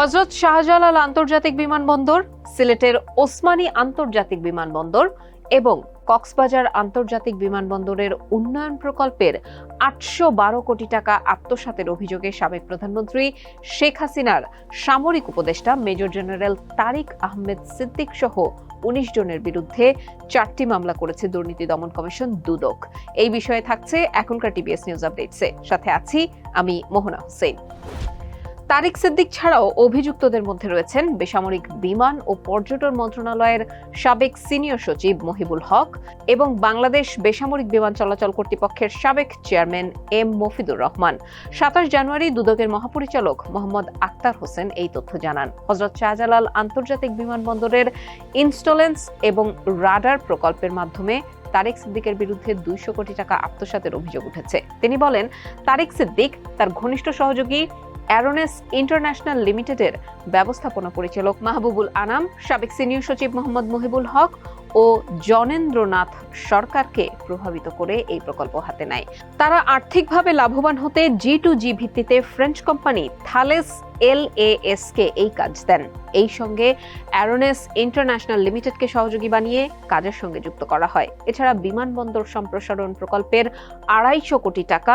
হযরত শাহজালাল আন্তর্জাতিক বিমানবন্দর, সিলেটের ওসমানী আন্তর্জাতিক বিমানবন্দর এবং কক্সবাজার আন্তর্জাতিক বিমানবন্দরের উন্নয়ন প্রকল্পের ৮১২ কোটি টাকা আত্মসাতের অভিযোগে সাবেক প্রধানমন্ত্রী শেখ হাসিনার সামরিক উপদেষ্টা মেজর জেনারেল তারিক আহমেদ সিদ্দিক সহ ১৯ জনের বিরুদ্ধে ৪টি মামলা করেছে দুর্নীতি দমন কমিশন দুদক। এই বিষয়ে থাকছে এখনকার টিবিএস নিউজ আপডেটসে, সাথে আছি আমি মোহনা হোসেন। তারিক সিদ্দিক ছাড়াও অভিযুক্তদের মধ্যে রয়েছেন বেসামরিক বিমান ও পর্যটন মন্ত্রণালয়ের সাবেক সিনিয়র সচিব মহিবুল হক এবং বাংলাদেশ বেসামরিক বিমান চলাচল কর্তৃপক্ষের সাবেক চেয়ারম্যান এম মফিদুর রহমান। ২৭ জানুয়ারি দুদকের মহাপরিচালক মোহাম্মদ আক্তার হোসেন এই তথ্য জানান। হযরত শাহজালাল আন্তর্জাতিক বিমানবন্দরের ইনস্টলেন্স এবং রাডার প্রকল্পের মাধ্যমে তারিক সিদ্দিকের বিরুদ্ধে ২০০ কোটি টাকা আত্মসাতের অভিযোগ উঠেছে। তিনি বলেন, তারিক সিদ্দিক তার ঘনিষ্ঠ সহযোগী অ্যারোনেস ইন্টারন্যাশনাল লিমিটেডের ব্যবস্থাপনা পরিচালক মাহবুবুল আনাম, সাবেক সিনিয়র সচিব মোহাম্মদ মহিবুল হক ও জনেন্দ্রনাথ সরকারকে প্রভাবিত করে এই প্রকল্প হাতে নেয়। তারা আর্থিকভাবে লাভবান হতে G2G ভিত্তিতে ফ্রেঞ্চ কোম্পানি থালেস LAS কে এই কাজ দেন। এই সঙ্গে অ্যারোনেস ইন্টারন্যাশনাল লিমিটেডকে সহযোগী বানিয়ে কাজের সঙ্গে যুক্ত করা হয়। এছাড়া বিমানবন্দর সম্প্রসারণ প্রকল্পের ২৫০ কোটি টাকা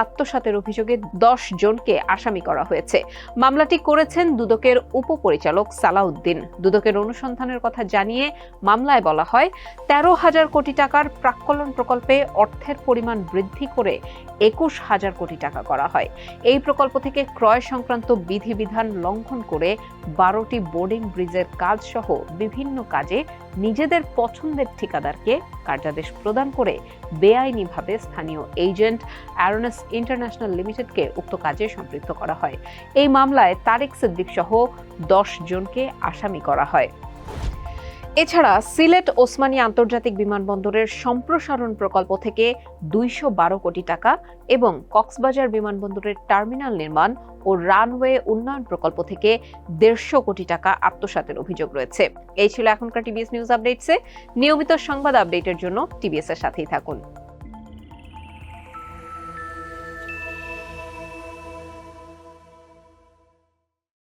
আত্মসাতের অভিযোগে ১০ জনকে আসামি করা হয়েছে। মামলাটি করেছেন দুদকের উপপরিচালক সালাউদ্দিন। দুদকের অনুসন্ধানের কথা জানিয়ে মামলায় বলা হয়, ১৩,০০০ কোটি টাকার প্রাক্কলন প্রকল্পে অর্থের পরিমাণ বৃদ্ধি করে ২১,০০০ কোটি টাকা করা হয়। এই প্রকল্প থেকে ক্রয় সংক্রান্ত বিধিবিধান লঙ্ঘন করে ১২টি বোর্ডিং ব্রিজের কাজ সহ বিভিন্ন কাজে নিজেদের পছন্দের ঠিকাদারকে কার্যাদেশ প্রদান করে বেআইনিভাবে স্থানীয় এজেন্ট অ্যারোনেস ইন্টারন্যাশনাল লিমিটেডকে উক্ত কাজে সম্পৃক্ত করা হয়। এই মামলায় তারিক সিদ্দিক সহ ১০ জনকে আসামি করা হয়। এছাড়া সিলেট ওসমানী আন্তর্জাতিক বিমানবন্দরের সম্প্রসারণ প্রকল্প থেকে ২১২ কোটি টাকা এবং কক্সবাজার বিমানবন্দরের টার্মিনাল নির্মাণ ও রানওয়ে উন্নয়ন প্রকল্প থেকে ১৫০ কোটি টাকা আত্মসাতের অভিযোগ রয়েছে। এই ছিল এখনকার টিবিএস নিউজ আপডেটসে। নিয়মিত সংবাদ আপডেটের জন্য টিবিএস এর সাথেই থাকুন।